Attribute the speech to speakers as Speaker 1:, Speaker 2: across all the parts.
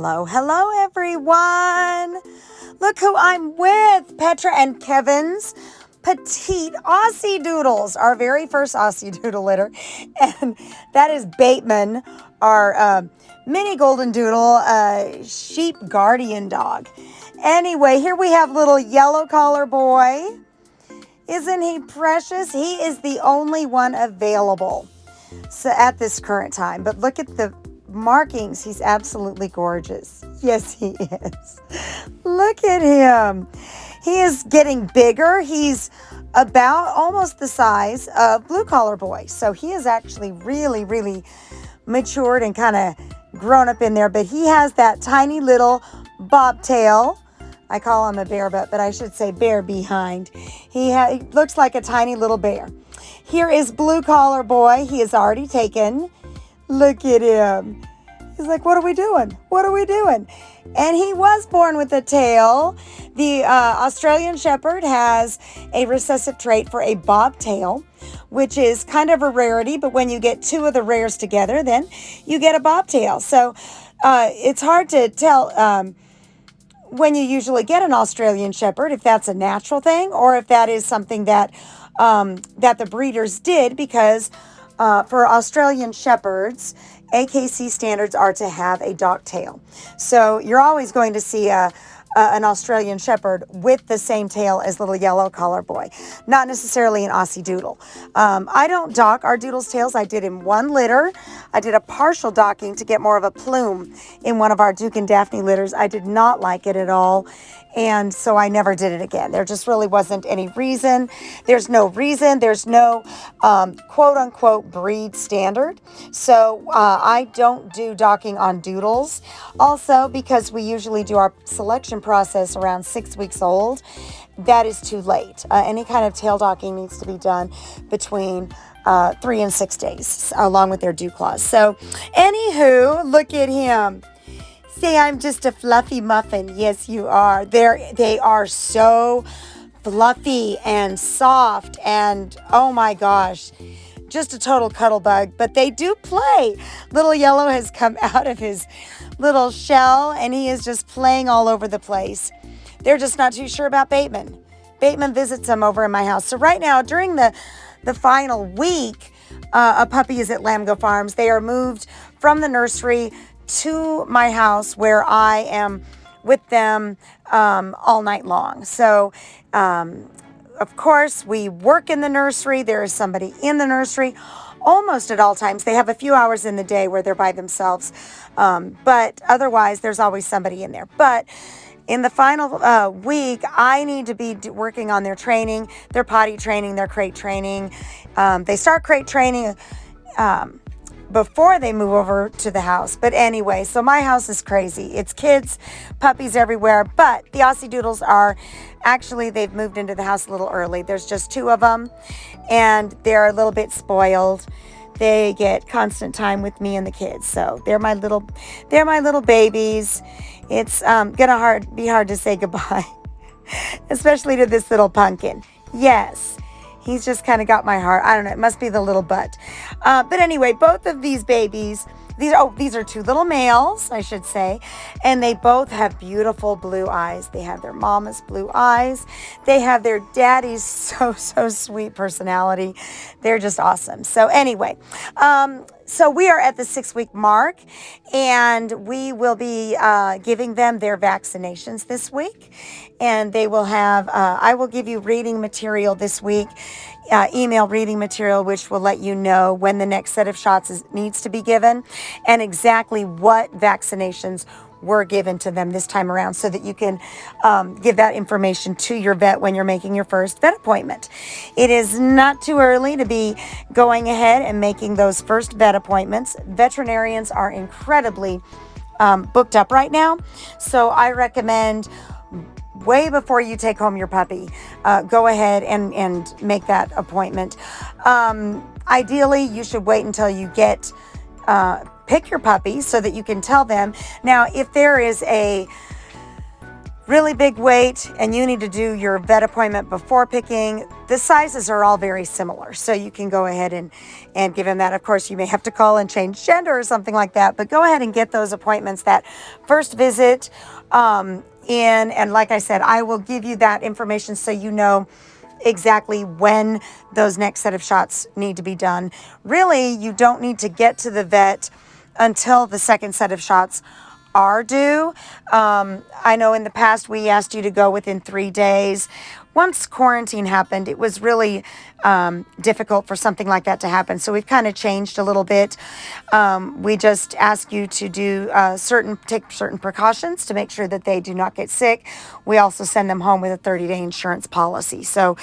Speaker 1: Hello, hello everyone. Look who I'm with, Petra and Kevin's Petite AussieDoodles, our very first AussieDoodle litter. And that is Bateman, our mini golden doodle, sheep guardian dog. Anyway, here we have little yellow collar boy. Isn't he precious? He is the only one available at this current time. But look at the markings. He's absolutely gorgeous. Yes, he is. Look at him. He is getting bigger. He's about almost the size of Blue Collar Boy. So he is actually really, really matured and kind of grown up in there. But he has that tiny little bobtail. I call him a bear butt, but I should say bear behind. He looks like a tiny little bear. Here is Blue Collar Boy. He is already taken. Look at him. He's like, what are we doing? What are we doing? And he was born with a tail. The Australian Shepherd has a recessive trait for a bobtail, which is kind of a rarity. But when you get two of the rares together, then you get a bobtail. So it's hard to tell when you usually get an Australian Shepherd, if that's a natural thing or if that is something that that the breeders did, because for Australian Shepherds, AKC standards are to have a dock tail. So you're always going to see an Australian Shepherd with the same tail as little yellow collar boy, not necessarily an AussieDoodle. I don't dock our Doodles tails. I did in one litter. I did a partial docking to get more of a plume in one of our Duke and Daphne litters. I did not like it at all. And so I never did it again. There just really wasn't any reason. There's no reason. There's no quote unquote breed standard. So I don't do docking on Doodles. Also, because we usually do our selection process around 6 weeks old, that is too late. Any kind of tail docking needs to be done between 3 and 6 days, along with their dew claws. So anywho, look at him. Say I'm just a fluffy muffin. Yes, you are. They are so fluffy and soft and oh my gosh, just a total cuddle bug. But they do play. Little Yellow has come out of his little shell and he is just playing all over the place. They're just not too sure about Bateman. Bateman visits them over in my house. So right now, during the final week, a puppy is at Lamgo Farms. They are moved from the nursery to my house where I am with them all night long. So, of course, we work in the nursery. There is somebody in the nursery almost at all times. They have a few hours in the day where they're by themselves. But otherwise, there's always somebody in there. But in the final week, I need to be working on their training, their potty training, their crate training. They start crate training before they move over to the house. But anyway, so my house is crazy. It's kids, puppies everywhere. But the AussieDoodles are actually, they've moved into the house a little early. There's just 2 of them and they're a little bit spoiled. They get constant time with me and the kids. So they're my little babies. It's gonna be hard to say goodbye, especially to this little pumpkin. Yes. He's just kind of got my heart. I don't know. It must be the little butt. But anyway, both of these babies, these are 2 little males, I should say. And they both have beautiful blue eyes. They have their mama's blue eyes. They have their daddy's so sweet personality. They're just awesome. So anyway, so we are at the 6-week mark and we will be giving them their vaccinations this week. And they will have, I will give you reading material this week, email reading material, which will let you know when the next set of shots needs to be given and exactly what vaccinations were given to them this time around so that you can give that information to your vet when you're making your first vet appointment. It is not too early to be going ahead and making those first vet appointments. Veterinarians are incredibly booked up right now, so I recommend way before you take home your puppy, go ahead and make that appointment. Ideally, you should wait until you pick your puppy so that you can tell them. Now, if there is a really big weight and you need to do your vet appointment before picking, the sizes are all very similar. So you can go ahead and give him that. Of course, you may have to call and change gender or something like that, but go ahead and get those appointments, that first visit in. And like I said, I will give you that information so you know exactly when those next set of shots need to be done. Really, you don't need to get to the vet until the second set of shots are due. I know in the past we asked you to go within 3 days. Once quarantine happened, it was really difficult for something like that to happen. So we've kind of changed a little bit. We just ask you to do take certain precautions to make sure that they do not get sick. We also send them home with a 30-day insurance policy. So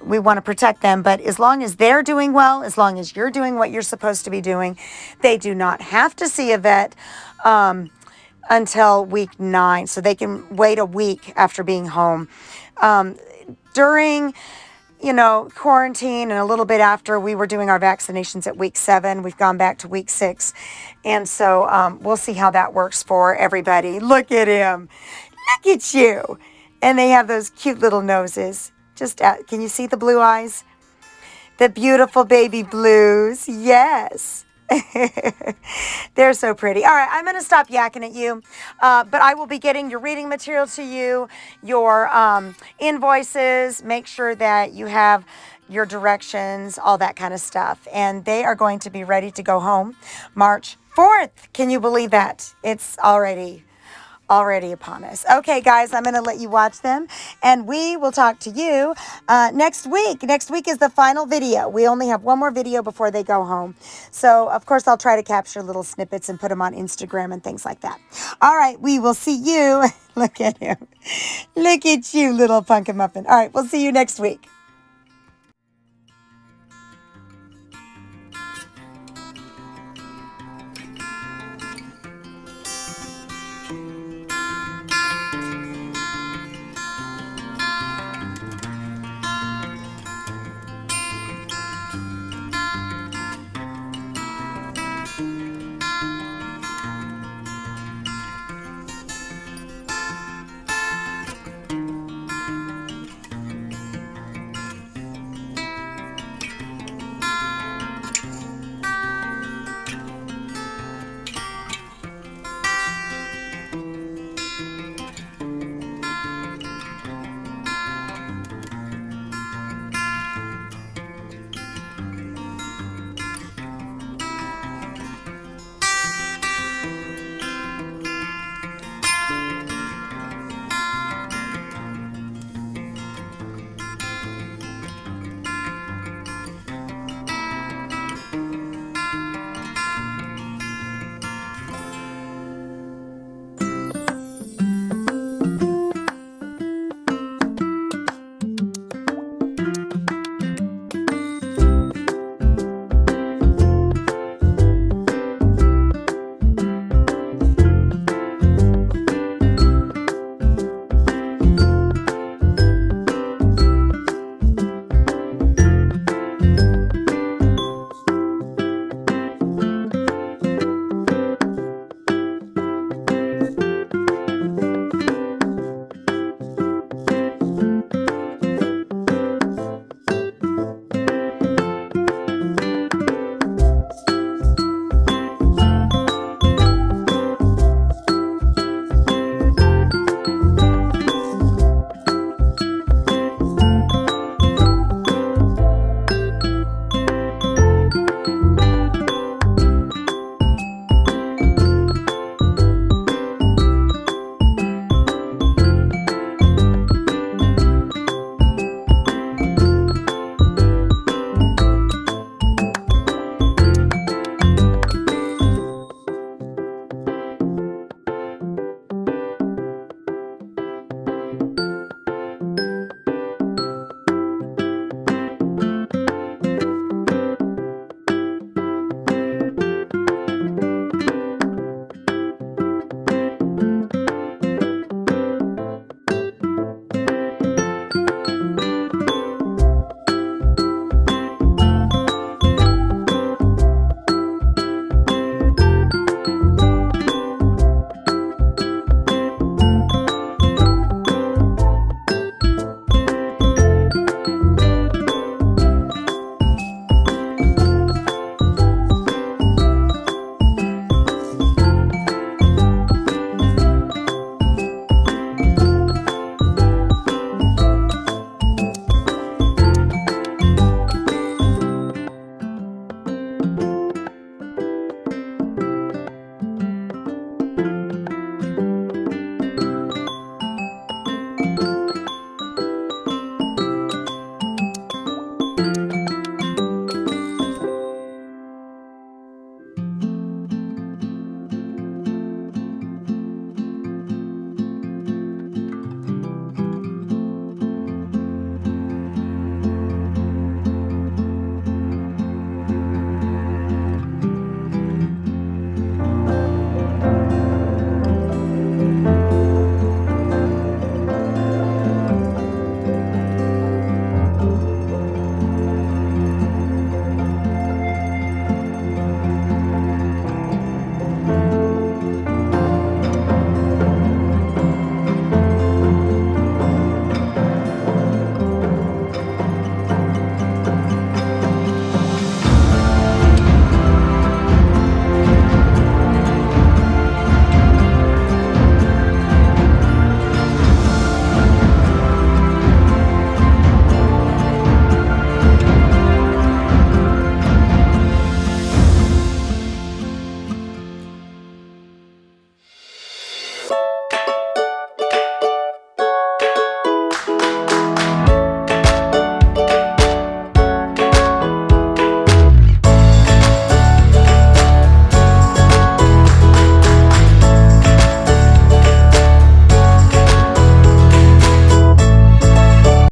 Speaker 1: we want to protect them. But as long as they're doing well, as long as you're doing what you're supposed to be doing, they do not have to see a vet until week 9. So they can wait a week after being home. During, quarantine and a little bit after, we were doing our vaccinations at week 7. We've gone back to week 6. And so we'll see how that works for everybody. Look at him. Look at you. And they have those cute little noses. Can you see the blue eyes? The beautiful baby blues. Yes. They're so pretty. All right, I'm going to stop yakking at you, but I will be getting your reading material to you, your invoices, make sure that you have your directions, all that kind of stuff. And they are going to be ready to go home March 4th. Can you believe that? It's already upon us. Okay, guys, I'm going to let you watch them, and we will talk to you next week. Next week is the final video. We only have one more video before they go home. So, of course, I'll try to capture little snippets and put them on Instagram and things like that. All right, we will see you. Look at him. Look at you, little pumpkin muffin. All right, we'll see you next week.